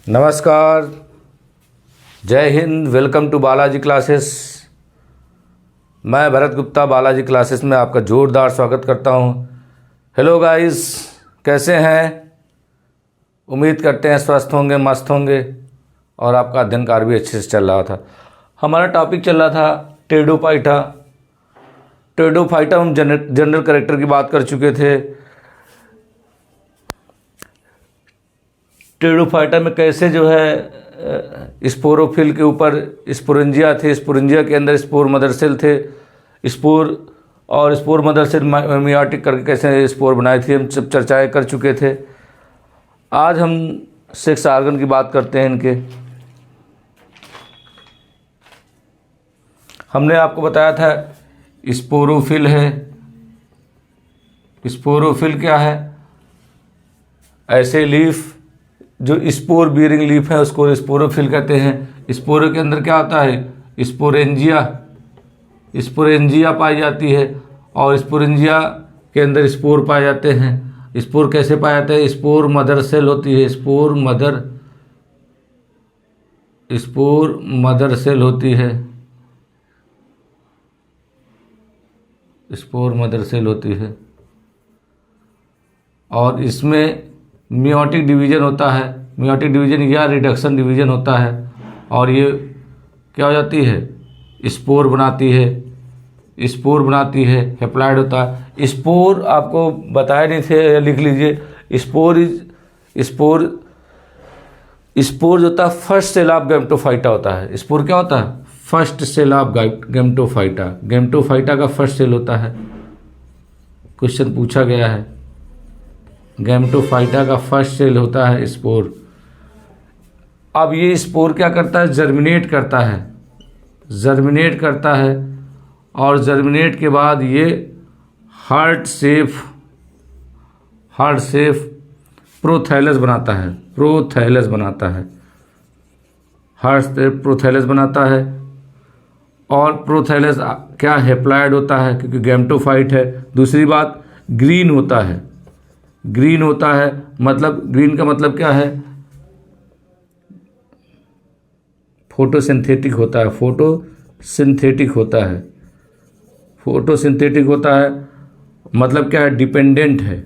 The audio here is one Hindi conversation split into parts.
नमस्कार, जय हिंद। Welcome to Balaji classes. मैं भरत गुप्ता बालाजी क्लासेस में आपका ज़ोरदार स्वागत करता हूं। हेलो गाइस, कैसे हैं? उम्मीद करते हैं स्वस्थ होंगे, मस्त होंगे और आपका अध्ययन कार्य भी अच्छे से चल रहा था। हमारा टॉपिक चल रहा था टेडोफाइटा। हम जनरल कैरेक्टर की बात कर चुके थे। टेडोफाइटा में कैसे जो है स्पोरोफिल के ऊपर स्पोरेंजिया थे, स्पोरेंजिया के अंदर स्पोर मदर सेल थे, स्पोर और स्पोर मदर सेल मियोटिक करके कैसे स्पोर बनाए थे, हम सब चर्चाएं कर चुके थे। आज हम सेक्स आर्गन की बात करते हैं इनके। हमने आपको बताया था स्पोरोफिल है। स्पोरोफिल क्या है? ऐसे लीफ जो स्पोर बियरिंग लीफ है उसको स्पोरोफिल कहते हैं। स्पोर के अंदर क्या होता है? स्पोरेंजिया पाई जाती है और स्पोरेंजिया के अंदर स्पोर पाए जाते हैं। स्पोर कैसे पाए जाते हैं? स्पोर मदर सेल होती है। स्पोर मदर सेल होती है। स्पोर मदर सेल होती है और इसमें मियोटिक डिवीजन होता है। मियोटिक डिवीजन या रिडक्शन डिवीजन होता है और ये क्या हो जाती है? स्पोर बनाती है। हेप्लॉइड होता है। स्पोर आपको बताए नहीं थे, लिख लीजिए। स्पोर जो होता है फर्स्ट सेल ऑफ गैमेटोफाइटा होता है। स्पोर क्या होता है? First cell of gametophyta. Gametophyta का फर्स्ट सेल होता है। क्वेश्चन पूछा गया है। गैमेटोफाइटा का फर्स्ट सेल होता है स्पोर। अब ये स्पोर क्या करता है? जर्मिनेट करता है और जर्मिनेट के बाद ये हार्ट शेप प्रोथैलस बनाता है। हार्ट शेप प्रोथैलस बनाता है और प्रोथैलस क्या? हेप्लॉइड होता है क्योंकि गैमेटोफाइट है। दूसरी बात, ग्रीन होता है। मतलब ग्रीन का मतलब क्या है? फोटोसिंथेटिक होता है। मतलब क्या है? डिपेंडेंट है,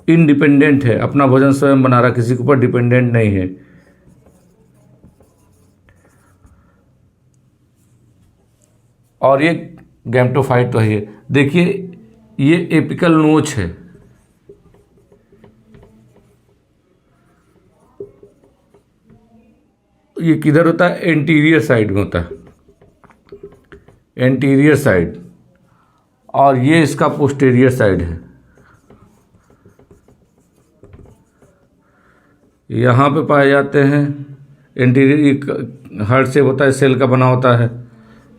इंडिपेंडेंट है, अपना भोजन स्वयं बना रहा, किसी के ऊपर डिपेंडेंट नहीं है। और ये गैमेटोफाइट तो है। देखिए ये एपिकल नोच है। ये किधर होता है? एंटीरियर साइड में होता है। Anterior side. और ये इसका पोस्टीरियर साइड है। यहाँ पे पाए जाते हैं। एंटीरियर हार्ट शेप होता है, सेल का बना होता है।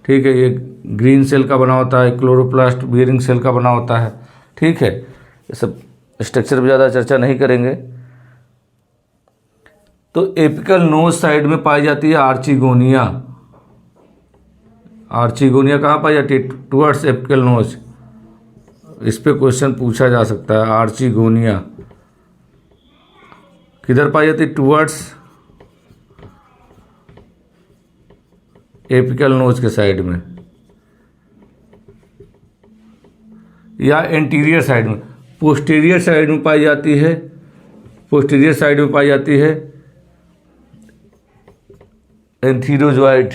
ठीक है, ये ग्रीन सेल का बना होता है, क्लोरोप्लास्ट बियरिंग सेल का बना होता है। ठीक है, ये सब स्ट्रक्चर पर ज़्यादा चर्चा नहीं करेंगे। तो एपिकल नोज साइड में पाई जाती है आर्चिगोनिया। कहाँ पाई जाती है? Towards apical nose. इस पे क्वेश्चन पूछा जा सकता है। आर्चिगोनिया किधर पाई जाती है? टुवर्ड्स एपिकल नोज के साइड में या एंटीरियर साइड में। पोस्टीरियर साइड में पाई जाती है एंथीरोजॉइड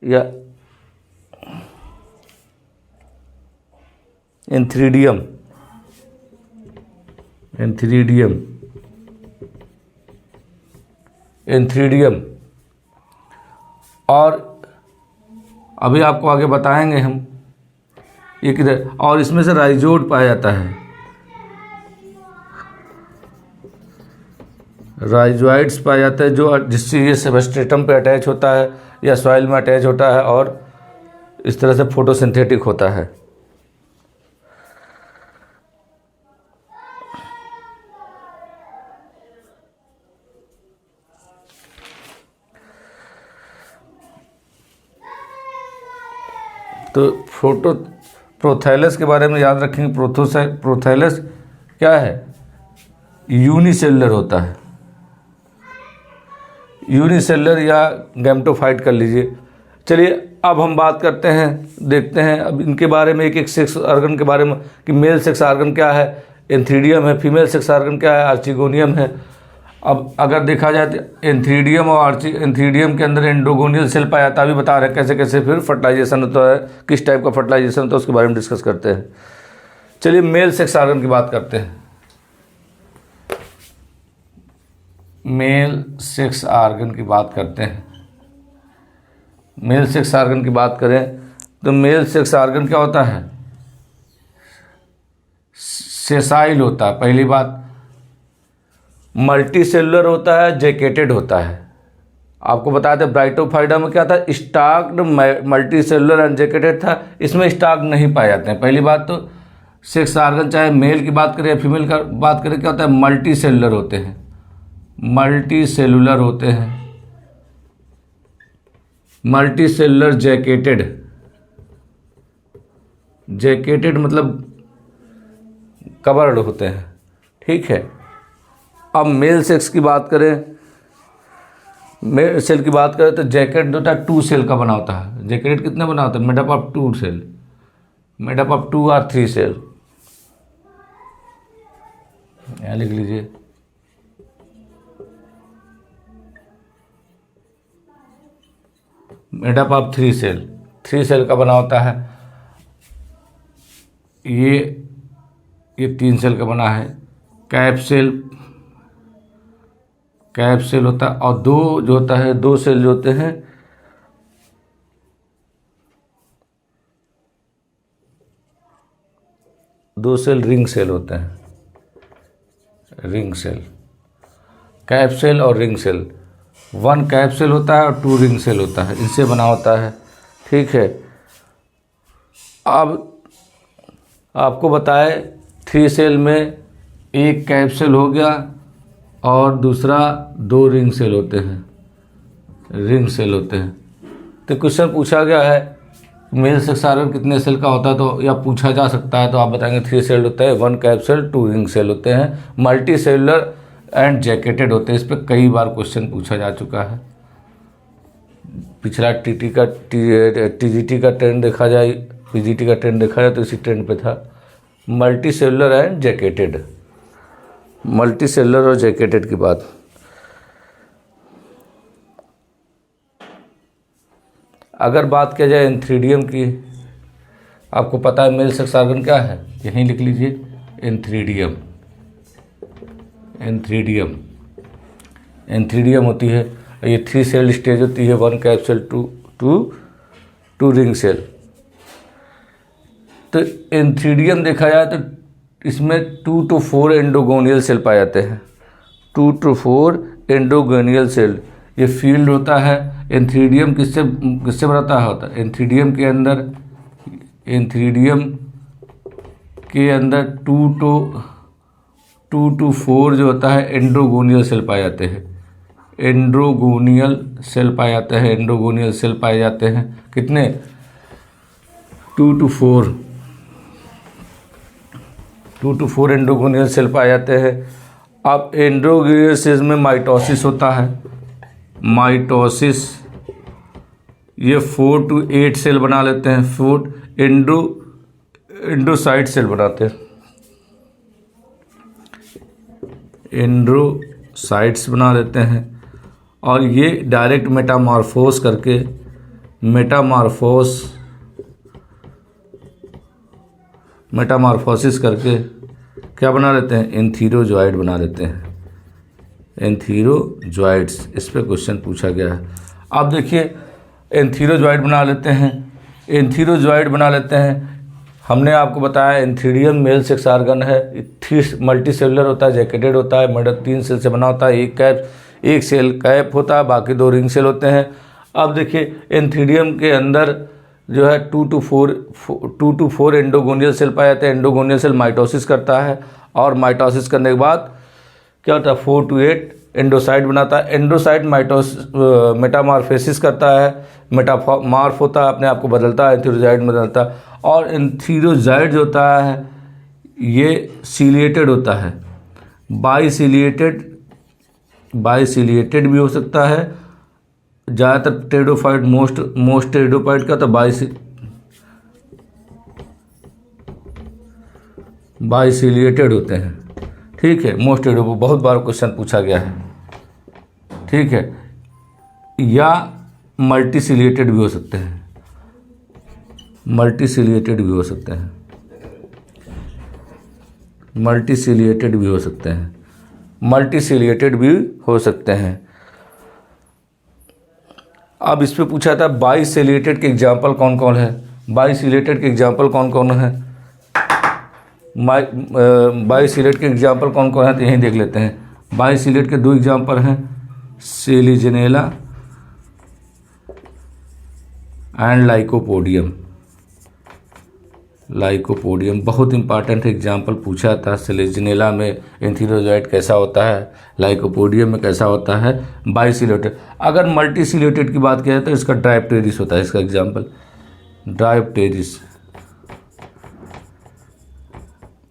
या एंथ्रीडियम। और अभी आपको आगे बताएंगे हम ये किधर। और इसमें से राइजोड पाया जाता है। राइजोइड्स पाया जाता है जो जिससे ये सबस्ट्रेटम पे अटैच होता है या सॉइल में अटैच होता है और इस तरह से फोटोसिंथेटिक होता है। तो प्रोथैलस के बारे में याद रखेंगे। प्रोथैलस क्या है? यूनिसेलुलर होता है। यूनिसेलुलर या गैमेटोफाइट कर लीजिए। चलिए अब हम बात करते हैं, देखते हैं अब इनके बारे में, एक एक सेक्स ऑर्गन के बारे में कि मेल सेक्स ऑर्गन क्या है, एंथ्रीडियम है, फीमेल सेक्स ऑर्गन क्या है, आर्चिगोनियम है। अब अगर देखा जाए तो एंथ्रीडियम और एंथ्रीडियम के अंदर एंडोगोनियल सेल पाया जाता है। अभी बता रहे हैं कैसे कैसे फिर फर्टिलाइजेशन होता है, किस टाइप का फर्टिलाइजेशन होता है, उसके बारे में डिस्कस करते हैं। चलिए मेल सेक्स ऑर्गन की बात करते हैं। मेल सेक्स ऑर्गन की बात करते हैं। मेल सेक्स ऑर्गन की बात करें तो मेल सेक्स ऑर्गन क्या होता है, सेसाइल होता है। पहली बात, मल्टी सेलुलर होता है, जैकेटेड होता है। आपको बताया था ब्राइटोफाइडा में क्या था, स्टाक्ड मल्टी सेलुलर एंड जैकेटेड था, इसमें स्टाक नहीं पाए जाते हैं। पहली बात तो सेक्स ऑर्गन चाहे मेल की बात करें या फीमेल का बात करें, क्या होता है, मल्टी सेलुलर होते हैं, मल्टी सेलुलर होते हैं, मल्टी सेलुलर जैकेटेड, जैकेटेड मतलब कवर्ड होते हैं, ठीक है। अब मेल सेक्स की बात करें, मेल सेल की बात करें तो जैकेट होता है 2 सेल का बना होता है। जैकेट कितने बना होता है, made up of 2 cell, made up of 2 और 3 सेल, यहाँ लिख लीजिए। Made up of 3 cell, 3 cell का बना होता है। ये 3 सेल का बना है। कैप्सेल, कैप्सेल होता है, और 2 जो होता है, 2 सेल जो होते हैं, दो सेल रिंग सेल होते हैं, रिंग सेल, कैप्सेल और रिंग सेल। 1 कैप्सेल होता है और 2 रिंग सेल होता है, इनसे बना होता है, ठीक है। अब आपको बताए 3 सेल में एक कैप्सेल हो गया और दूसरा 2 रिंग सेल होते हैं, रिंग सेल होते हैं। तो क्वेश्चन पूछा गया है मेल सेक्स ऑर्गन कितने सेल का होता है, तो या पूछा जा सकता है, तो आप बताएंगे 3 सेल होता है, 1 कैप्सूल 2 रिंग सेल होते हैं, मल्टी सेलुलर एंड जैकेटेड होते हैं। इस पर कई बार क्वेश्चन पूछा जा चुका है। पिछला टीजीटी का ट्रेंड देखा जाए, पीजीटी का ट्रेंड देखा जाए तो इसी ट्रेंड पे था, multi cellular and jacketed, multi cellular और जैकेटेड की बात। अगर बात किया जाए एंथ्रीडियम की, आपको पता है मेल सेक्स ऑर्गन क्या है, यहीं लिख लीजिए, एंथ्रीडियम, एंथ्रीडियम, एंथ्रीडियम होती है। ये 3 सेल स्टेज होती है, 1 कैप्सूल 2 रिंग सेल। तो एंथ्रीडियम देखा जाए तो इसमें 2 to 4 एंडोगोनियल सेल पाए जाते हैं, 2 to 4 एंडोगोनियल सेल। ये फील्ड होता है। एंथ्रीडियम किससे बनता होता है, एंथ्रीडियम के अंदर 2 to 4 जो होता है एंडोगोनियल सेल पाए जाते हैं, एंडोगोनियल सेल पाए जाते हैं, एंडोगोनियल सेल पाए जाते हैं। कितने, 2 to 4, 2 to 4 एंडोगोनियल सेल पाए जाते हैं। अब एंडोगोनियल सेल में माइटोसिस होता है, माइटोसिस, ये 4 to 8 सेल बना लेते हैं, 4 एंडोसाइट सेल बनाते हैं, एंडोसाइट्स बना लेते हैं। और ये डायरेक्ट मेटामॉर्फोस करके, मेटामॉर्फोसिस करके क्या बना लेते हैं, एंथीरोजॉइड बना लेते हैं, एंथीरोजॉइड्स। इस पे क्वेश्चन पूछा गया है। अब देखिए एंथीरोजॉइड बना लेते हैं, एंथीरोजॉइड बना लेते हैं। हमने आपको बताया एंथ्रीडियम मेल सेक्स ऑर्गन है, 3 मल्टी सेलुलर होता है, जैकेटेड होता है, मर्डर 3 सेल से बना होता है, एक सेल कैप होता है, बाकी 2 रिंग सेल होते हैं। अब देखिए एंथ्रीडियम के अंदर जो है 2 to 4 एंडोगोनियल सेल पाए जाते हैं। एंडोगोनियल सेल माइटोसिस करता है, और माइटोसिस करने के बाद क्या होता है, 4 to 8 एंडोसाइट बनाता है। एंडोसाइट मेटामॉर्फोसिस करता है, मेटामॉर्फ होता है, अपने आप को बदलता है, एंथीरोजॉइड में बदलता है। और एंथीरोजॉइड जो होता है ये सीलिएटेड होता है, बाइसिलिएटेड भी हो सकता है, ज़्यादातर टेरिडोफाइट मोस्ट टेरिडोफाइट का तो बाइसिलिएटेड होते हैं। ठीक है, मोस्ट टेरिडो बहुत बार क्वेश्चन पूछा गया है। ठीक है, या मल्टीसिलिएटेड भी हो सकते हैं, मल्टीसिलिएटेड भी हो सकते हैं, मल्टीसिलिएटेड भी हो सकते हैं, मल्टीसिलिएटेड भी हो सकते हैं। अब इस पे पूछा था बाइसिलिएटेड के एग्जाम्पल कौन कौन है। बाइसिलिएटेड के एग्जाम्पल कौन कौन है, बाइसिलेट के एग्जाम्पल कौन कौन है तो यहीं देख लेते हैं। बाइसिलेट के 2 एग्जाम्पल हैं, सेलिजनेला एंड लाइकोपोडियम। लाइकोपोडियम बहुत इंपॉर्टेंट एग्जाम्पल पूछा था। सेलिजनेला में एंथीरोजाइट कैसा होता है, लाइकोपोडियम में कैसा होता है बाइसिलेटेड। अगर मल्टीसिलेटेड की बात किया जाए तो इसका ड्राइप्टेरिस होता है, इसका एग्जाम्पल ड्राइप्टेरिस।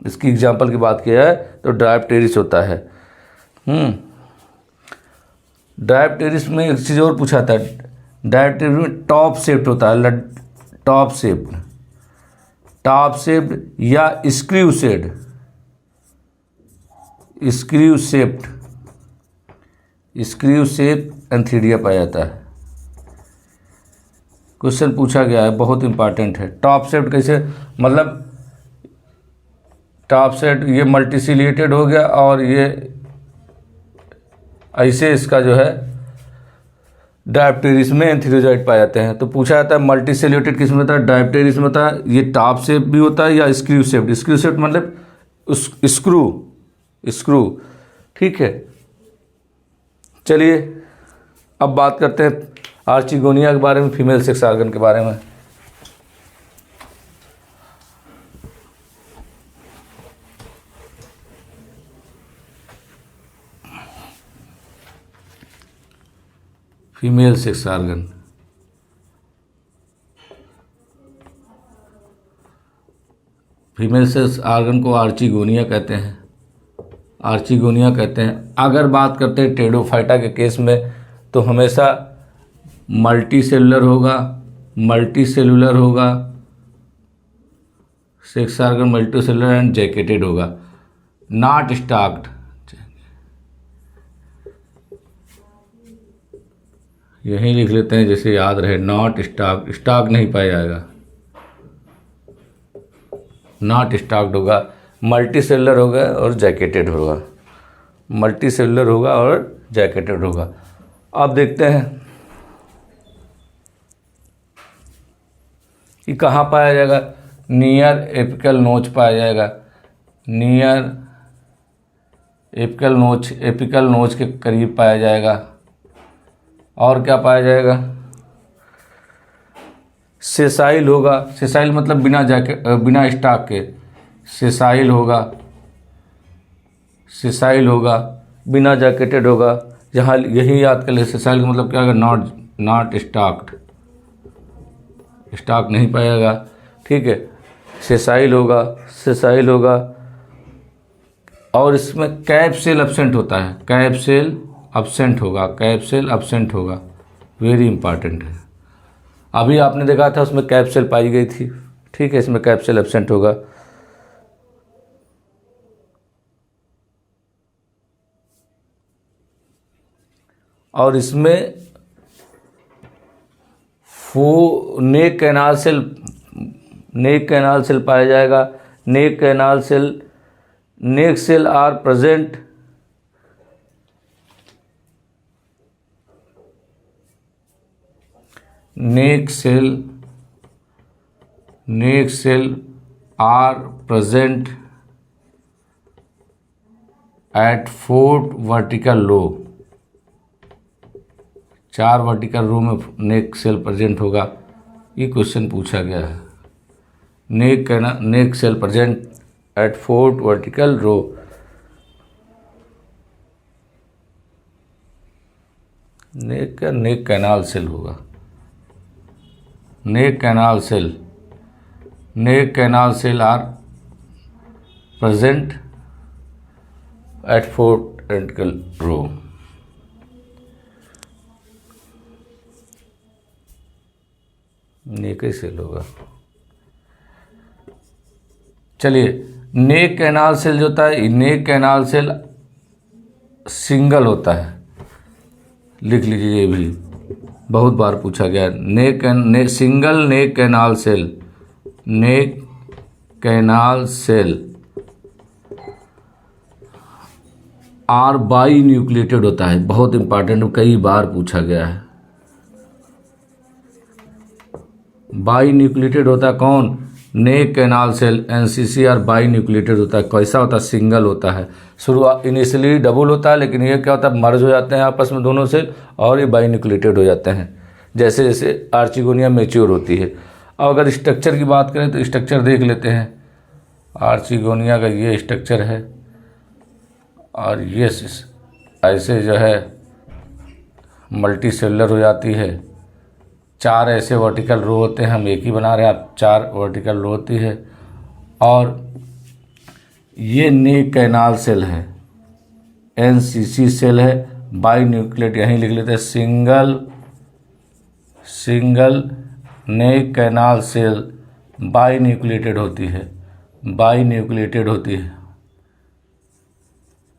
इसकी एग्जाम्पल की बात किया है तो ड्राइप्टेरिस होता है। ड्राइप्टेरिस में एक चीज़ और पूछा था, ड्राइप्टेरिस में टॉप शेप्ड होता है, टॉप शेप्ड, टॉप शेप्ड या screw shaped, screw shaped, screw shape antheridia पाया जाता है। क्वेश्चन पूछा गया है, बहुत इंपॉर्टेंट है। टॉप शेप्ड कैसे, मतलब टॉप सेट ये मल्टीसिलिएटेड हो गया और ये ऐसे इसका जो है डायप्टेरिस में एंथीरोजाइट पाए जाते हैं। तो पूछा जाता है मल्टीसिलिएटेड किस में होता है, डायप्टेरिस में होता है। ये टॉप शेप भी होता है या स्क्रू शेप, स्क्रू शेप मतलब स्क्रू। ठीक है, चलिए अब बात करते हैं आर्चिगोनिया के बारे में, फीमेल सेक्स ऑर्गन के बारे में। Female sex organ, female sex organ को आर्चिगोनिया कहते हैं, आर्चिगोनिया कहते हैं। अगर बात करते हैं टेरिडोफाइटा के केस में तो हमेशा मल्टी सेलुलर होगा, मल्टी सेलुलर होगा, sex organ multi cellular and jacketed होगा, नॉट स्टॉक्ड। यहीं लिख लेते हैं जैसे याद रहे, नॉट स्टॉक, स्टॉक नहीं पाया जाएगा, नॉट स्टॉक्ड होगा, मल्टी सेलुलर होगा और जैकेटेड होगा, मल्टी सेलुलर होगा और जैकेटेड होगा। अब देखते हैं कि कहाँ पाया जाएगा, नियर एपिकल नोच पाया जाएगा, नियर एपिकल नोच, एपिकल नोच के करीब पाया जाएगा। और क्या पाया जाएगा, सेसाइल होगा, सेसाइल मतलब बिना जैकेट बिना स्टॉक के, सेसाइल होगा, सेसाइल होगा, बिना जैकेटेड होगा। यहाँ यही याद कर ले, सेसाइल का मतलब क्या होगा, नॉट स्टॉक्ड, स्टॉक नहीं पाएगा। ठीक है, सेसाइल होगा, सेसाइल होगा। और इसमें कैप सेल एब्सेंट होता है, कैप सेल एब्सेंट होगा, कैप सेल एब्सेंट होगा, वेरी इंपॉर्टेंट है। अभी आपने देखा था उसमें कैप सेल पाई गई थी। ठीक है, इसमें कैप सेल एब्सेंट होगा। और इसमें neck canal cell, neck canal cell पाया जाएगा, neck canal cell, neck cell are present neck cell are present at 4 vertical row, 4 vertical row में नेक सेल प्रेजेंट होगा। ये क्वेश्चन पूछा गया है, neck cell present at 4 vertical row. Neck canal cell होगा, neck canal cell, neck canal cell are present at 4 vertical row. Neck ही सेल होगा। चलिए, नेक कैनाल सेल जो होता है, नेक कैनाल सेल सिंगल होता है, लिख लीजिए, ये भी बहुत बार पूछा गया है। Single neck canal cell, neck canal cell are binucleated होता है, बहुत इंपॉर्टेंट, कई बार पूछा गया है। बाई न्यूक्लिएटेड होता है कौन? नेक कैनाल सेल, एनसीसी और बाई न्यूक्लिएटेड होता है। कैसा होता है? सिंगल होता है। शुरुआत इनिशियली डबल होता है, लेकिन ये क्या होता है, मर्ज हो जाते हैं आपस में दोनों सेल और ये बाई न्यूक्लिएटेड हो जाते हैं जैसे जैसे आर्चिगोनिया मैच्योर होती है। अब अगर स्ट्रक्चर की बात करें तो स्ट्रक्चर देख लेते हैं। आर्चिगोनिया का ये स्ट्रक्चर है और ये ऐसे जो है मल्टी सेलुलर हो जाती है। 4 ऐसे वर्टिकल रो होते हैं, हम एक ही बना रहे हैं, आप 4 वर्टिकल रो होती है। और ये नेक कैनाल सेल है, एनसीसी सेल है। बाई न्यूक्लिएट यहीं लिख लेते हैं, single neck canal cell binucleated होती है, बाई न्यूक्लिएटेड होती है,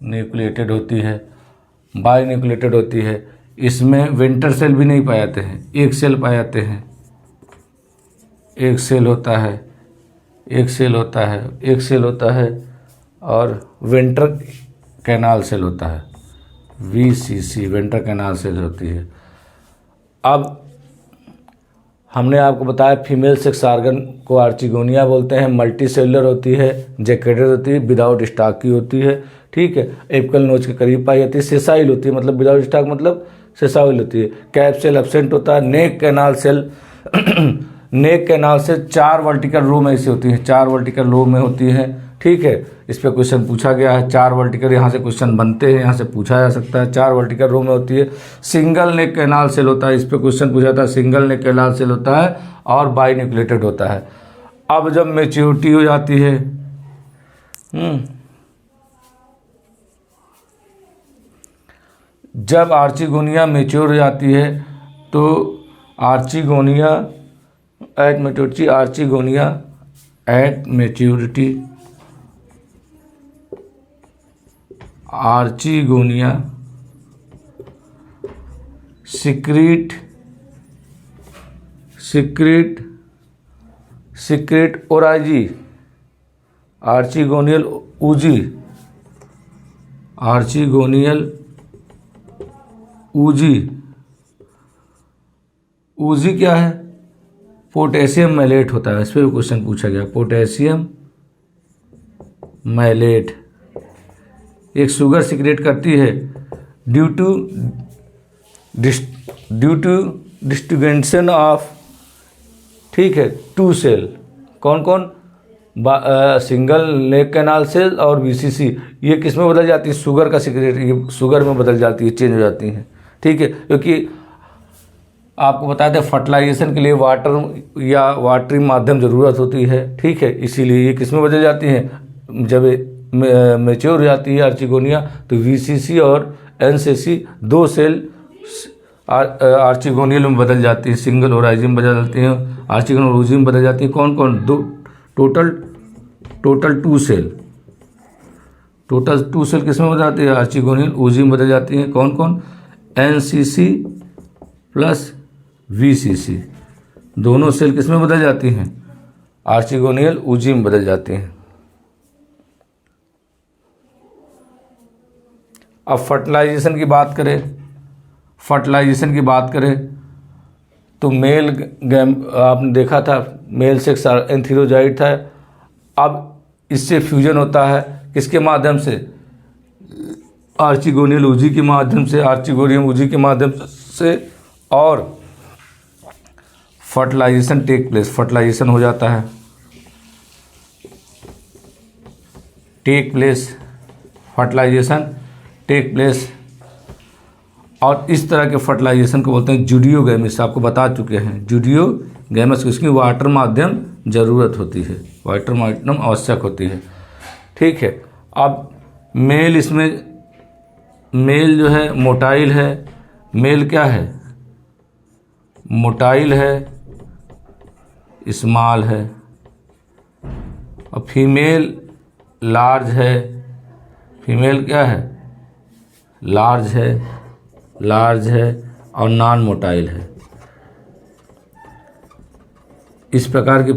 न्यूक्लिएटेड होती है, बाई न्यूक्लिएटेड होती है। इसमें विंटर सेल भी नहीं पाए जाते हैं, एक सेल पाए जाते हैं, एक सेल होता है, एक सेल होता है, एक सेल होता है और विंटर कैनाल सेल होता है, वीसीसी विंटर कैनाल सेल होती है। अब हमने आपको बताया फीमेल सेक्स आर्गन को आर्चिगोनिया बोलते हैं, मल्टी सेलुलर होती है, जैकेटेड होती है, विदाउट स्टॉक की होती है, ठीक है। एपिकल नोच के करीब पाई जाती है, सेसाइल होती है, मतलब विदाउट स्टॉक मतलब सेसाइल होती है। कैप सेल एब्सेंट होता है। नेक कैनाल सेल नेक कैनाल से 4 वर्टिकल रो में ऐसी होती हैं, 4 वर्टिकल रो में होती हैं, ठीक है। इस पर क्वेश्चन पूछा गया है, 4 वर्टिकल यहाँ से क्वेश्चन बनते हैं, यहाँ से पूछा जा सकता है। 4 वर्टिकल रो में होती है। सिंगल नेक कैनाल सेल होता है, इस पर क्वेश्चन पूछा था। सिंगल नेक कैनाल सेल होता है और बाई न्यूक्लिएटेड होता है। अब जब मैच्योरिटी हो जाती है, जब आर्चिगोनिया मैच्योर हो जाती है तो archegonia at maturity, archegonia at maturity, archegonia secrete ओराइजी, आर्चिगोनियल ऊजी, आर्चिगोनियल ऊजी क्या है? पोटेशियम मैलेट होता है। इस पर भी क्वेश्चन पूछा गया, पोटेशियम मैलेट एक शुगर सिक्रेट करती है ड्यू टू डिस्टिंगेशन ऑफ, ठीक है, 2 सेल। कौन कौन? सिंगल नेक कैनाल सेल और वीसीसी। ये किस में बदल जाती है? शुगर का सिक्रेट, ये शुगर में बदल जाती है, चेंज हो जाती हैं, ठीक है। क्योंकि आपको बताया था फर्टिलाइजेशन के लिए वाटर या वाटरी माध्यम ज़रूरत होती है, ठीक है। इसीलिए ये किस में बदल जाती हैं? जब मैच्योर हो जाती है आर्चिगोनिया तो वीसीसी और एनसीसी 2 सेल आर्चिगोनियल में बदल जाती है, सिंगल ओराइजी में बदल जाती हैं, आर्चिगोनियल ओराइजी में बदल जाती है। कौन कौन? टोटल 2 सेल, टोटल 2 सेल किस में बदल जाती है? आर्चिगोनियल ऊजी में बदल जाती हैं। कौन कौन? एनसीसी प्लस वीसीसी, दोनों सेल किस में बदल जाती हैं? आर्चिगोनियल ऊजी में बदल जाती हैं। अब फर्टिलाइजेशन की बात करें, तो मेल गैम आपने देखा था, मेल सेक्स एंथीरोजाइड था। अब इससे फ्यूजन होता है किसके माध्यम से? आर्चिगोनियल ऊजी के माध्यम से, आर्चिगोनियल ऊजी के माध्यम से, और फर्टिलाइजेशन टेक प्लेस, फर्टिलाइजेशन हो जाता है, फर्टिलाइजेशन टेक प्लेस। और इस तरह के फर्टिलाइजेशन को बोलते हैं जूडियोगैमिस। आपको बता चुके हैं जूडियोगैमिस, इसकी वाटर माध्यम ज़रूरत होती है, वाटर माध्यम आवश्यक होती है, ठीक है। अब मेल, इसमें मेल जो है मोटाइल है, मेल क्या है? मोटाइल है, स्मॉल है, और फीमेल लार्ज है। फीमेल क्या है? लार्ज है, लार्ज है और नॉन मोटाइल है। इस प्रकार की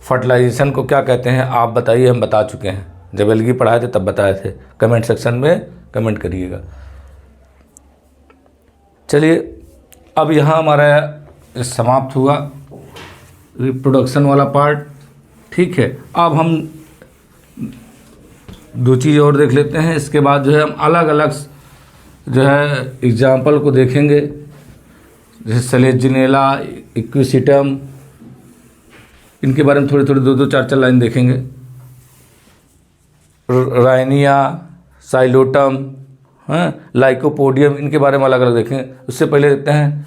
फर्टिलाइजेशन को क्या कहते हैं आप बताइए। हम बता चुके हैं, जब एलगी पढ़ाए थे तब बताए थे। कमेंट सेक्शन में कमेंट करिएगा। चलिए, अब यहाँ हमारा समाप्त हुआ रिप्रोडक्शन वाला पार्ट। ठीक है, अब हम दो चीज़ और देख लेते हैं। इसके बाद जो है हम अलग अलग जो है एग्जाम्पल को देखेंगे, जैसे सेलेजिनेला, इक्विसिटम, इनके बारे में थोड़ी थोड़ी दो दो चार चार लाइन देखेंगे। राइनिया, साइलोटम, लाइकोपोडियम, इनके बारे में अलग अलग देखेंगे। उससे पहले देखते हैं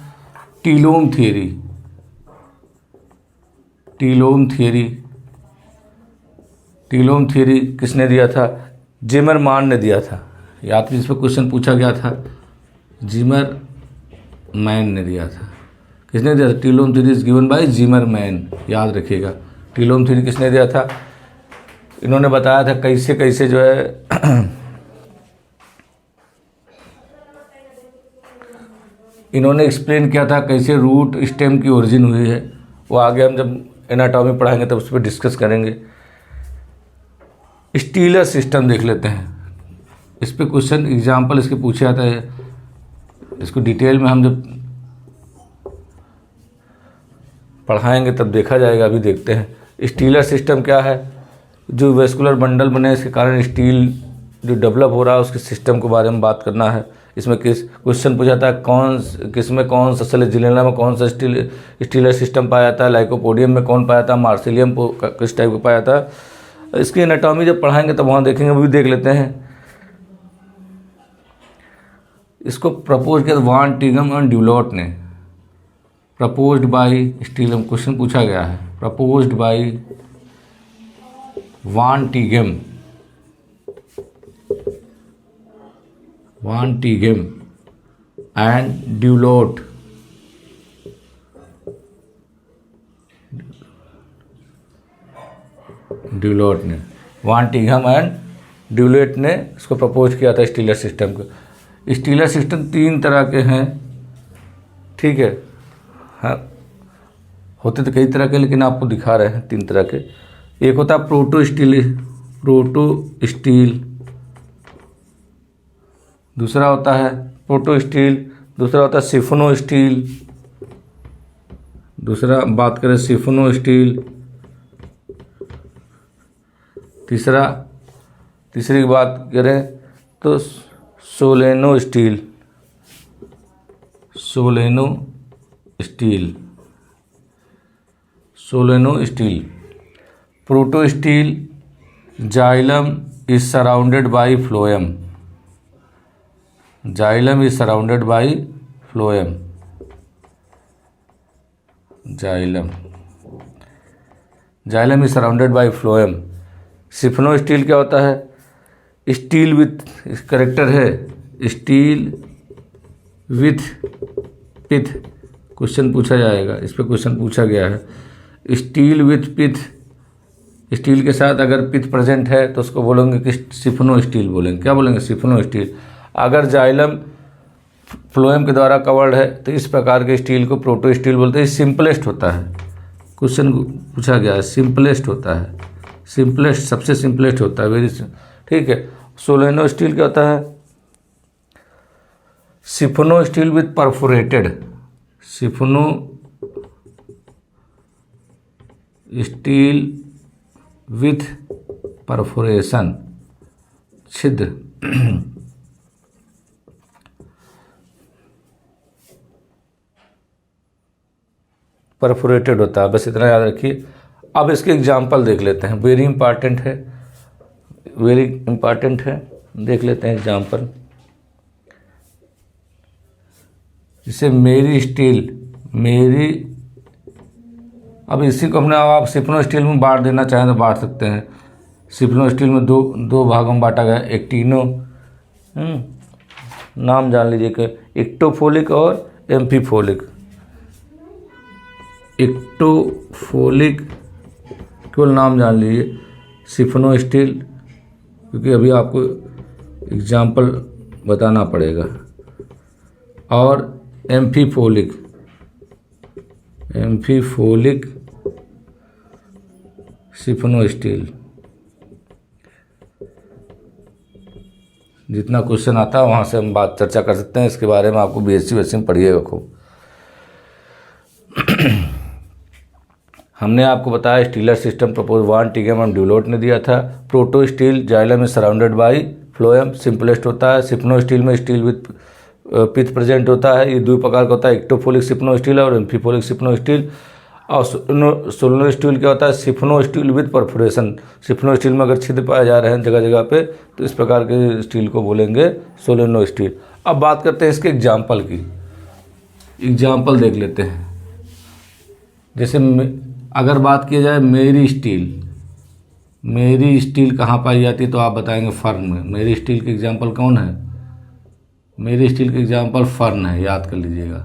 टीलोम थियरी। टीलोम थियरी, टीलोम थियरी किसने दिया था? जिमरमान ने दिया था। याद कीजिए, इस पर क्वेश्चन पूछा गया था, जिमरमैन ने दिया था। किसने दिया था? Telome theory is given by Zimmermann, याद रखिएगा। टीलोम थ्योरी किसने दिया था? इन्होंने बताया था कैसे कैसे जो है इन्होंने एक्सप्लेन किया था कैसे रूट स्टेम की ओरिजिन हुई है। वो आगे हम जब एनाटॉमी पढ़ाएंगे तब उस पर डिस्कस करेंगे। स्टीलर सिस्टम देख लेते हैं। इस पे क्वेश्चन एग्जाम्पल इसके पूछे जाता है। इसको डिटेल में हम जब पढ़ाएंगे तब देखा जाएगा, अभी देखते हैं। स्टीलर सिस्टम क्या है? जो वेस्कुलर बंडल बने इसके कारण स्टील जो डेवलप हो रहा है उसके सिस्टम के बारे में बात करना है। इसमें किस क्वेश्चन पूछा जाता है किसमें कौन सा, सेलेजिनेला में कौन सा स्टीलर सिस्टम पाया जाता है, लाइकोपोडियम में कौन पाया था, मार्सिलियम किस टाइप का पाया था। इसकी एनाटॉमी जब पढ़ाएंगे तब वहाँ देखेंगे, वो भी देख लेते हैं। इसको प्रपोज किया वान टिगम एंड ड्यूलॉट ने। प्रपोज्ड बाय स्टीलम, क्वेश्चन पूछा गया है। Proposed by Van Tieghem, Van Tieghem and Douliot. Douliot ने, वान टिगम एंड ड्यूलॉट ने इसको प्रपोज किया था स्टीलर सिस्टम को। स्टीलर सिस्टम तीन तरह के हैं, ठीक है। हाँ, होते तो कई तरह के, लेकिन आपको दिखा रहे हैं तीन तरह के। एक होता है प्रोटो स्टील, प्रोटो स्टील। दूसरा होता है प्रोटो स्टील, दूसरा होता है सिफोनो स्टील। दूसरा बात करें सिफोनो स्टील। तीसरी की बात करें तो solenostele, solenostele, solenostele. Protostele, xylem is surrounded by phloem, xylem is surrounded by phloem, xylem, xylem is surrounded by phloem. Siphonostele क्या होता है? स्टील विथ, करेक्टर है स्टील विथ पिथ। क्वेश्चन पूछा जाएगा, इस पर क्वेश्चन पूछा गया है। स्टील विथ पिथ, स्टील के साथ अगर पिथ प्रेजेंट है तो उसको बोलेंगे कि सिफोनो स्टील बोलेंगे। क्या बोलेंगे? सिफोनो स्टील। अगर जाइलम फ्लोएम के द्वारा कवर्ड है तो इस प्रकार के स्टील को प्रोटो स्टील बोलते हैं। सिंपलेस्ट होता है, क्वेश्चन पूछा गया है, सिंपलेस्ट होता है, सिंपलेस्ट, सबसे सिंपलेस्ट होता है, वेरी, ठीक है। सोलेनो स्टील क्या होता है? Siphonostele with perforated, siphonostele with perforation, छिद्र। परफोरेटेड होता है, बस इतना याद रखिए। अब इसके एग्जाम्पल देख लेते हैं, वेरी इंपॉर्टेंट है, वेरी इंपॉर्टेंट है। देख लेते हैं एग्जाम्पल। जैसे मेरी स्टील, मेरी, अब इसी को हमने, आप सिफोनो स्टील में बांट देना चाहें तो बांट सकते हैं। सिफोनो स्टील में दो भागों में बांटा गया, एक्टिनो, नाम जान लीजिए कि एक्टोफोलिक और एम्फीफोलिक। इक्टोफोलिक, केवल नाम जान लीजिए, सिफनो स्टील, क्योंकि अभी आपको एग्जाम्पल बताना पड़ेगा, और एम्फीफोलिक सिफनो स्टील। जितना क्वेश्चन आता है वहाँ से हम बात चर्चा कर सकते हैं, इसके बारे में आपको बीएससी वैसे में पढ़िएगा खूब। हमने आपको बताया stelar system propose Van Tieghem and Douliot ने दिया था। Protostele xylem is surrounded by phloem, simplest होता है। सिप्नो स्टील में स्टील विथ पिथ प्रेजेंट होता है। ये दो प्रकार का होता है, इक्टोफोलिक सिप्नो स्टील और एम्फीफोलिक सिप्नो स्टील। और सोलनो स्टील क्या होता है, सिफनो स्टील विथ परफोरेशन। सिफनो स्टील में अगर छिद्र पाए जा रहे हैं जगह जगह पे, तो इस प्रकार के स्टील को बोलेंगे सोलनो स्टील। अब बात करते हैं इसके एग्जाम्पल की। एग्जाम्पल देख लेते हैं। जैसे अगर बात की जाए मेरी स्टील कहाँ पाई जाती है, तो आप बताएंगे फर्न में। मेरी स्टील के एग्जाम्पल कौन है? मेरी स्टील के एग्जाम्पल फर्न है, याद कर लीजिएगा,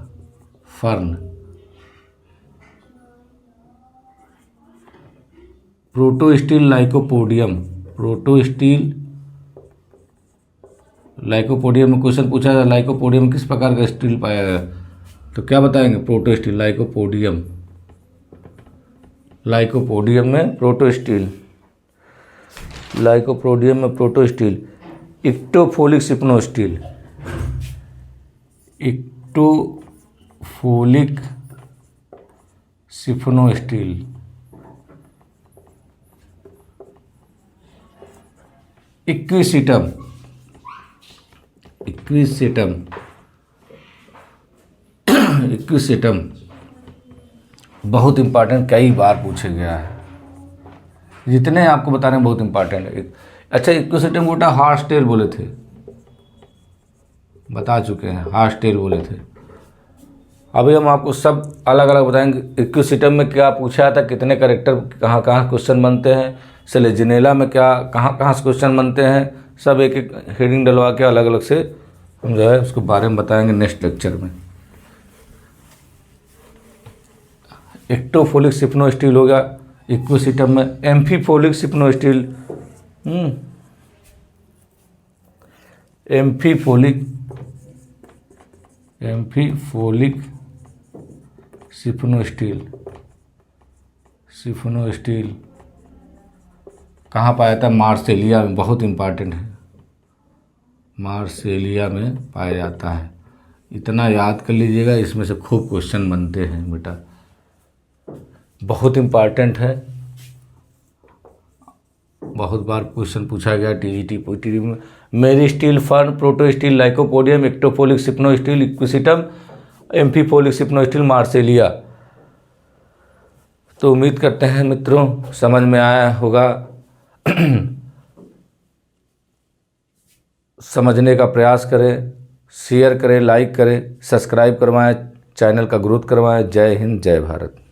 फर्न। प्रोटो स्टील लाइकोपोडियम में क्वेश्चन पूछा जाए, लाइकोपोडियम किस प्रकार का स्टील पाया गया, तो क्या बताएंगे? Proto steel. लाइकोपोडियम में proto steel, इक्टोफोलिक siphonostele, equisetum बहुत इंपॉर्टेंट, कई बार पूछे गया है। जितने आपको बता रहे हैं बहुत इंपॉर्टेंट है। अच्छा, इक्विसिटम को हार्स टेल बोले थे, बता चुके हैं, हार्स टेल बोले थे। अभी हम आपको सब अलग अलग बताएंगे। इक्विसिटम में क्या पूछा था, कितने कैरेक्टर, कहाँ कहाँ क्वेश्चन बनते हैं। सेलेजिनेला में क्या, कहाँ कहाँ से क्वेश्चन बनते हैं, सब एक एक हेडिंग डलवा के अलग अलग से हम जो है उसके बारे में बताएंगे नेक्स्ट लेक्चर में। इक्टोफोलिक सिप्नो स्टील हो गया इक्विसिटम में। एम्फीफोलिक सिप्नो स्टील, एम्फीफोलिक सिप्नो स्टील कहाँ पाया था? मार्सेलिया में, बहुत इंपॉर्टेंट है, मार्सेलिया में पाया जाता है। इतना याद कर लीजिएगा, इसमें से खूब क्वेश्चन बनते हैं बेटा, बहुत इंपॉर्टेंट है। बहुत बार क्वेश्चन पूछा गया टीजीटी पीटी में। Meristele, fern, protostele, Lycopodium, ectophloic siphonostele, Equisetum, amphiphloic siphonostele, Marsilea. तो उम्मीद करते हैं मित्रों समझ में आया होगा। समझने का प्रयास करें, शेयर करें, लाइक करें, सब्सक्राइब करवाएं, चैनल का ग्रोथ करवाएं। जय हिंद, जय भारत।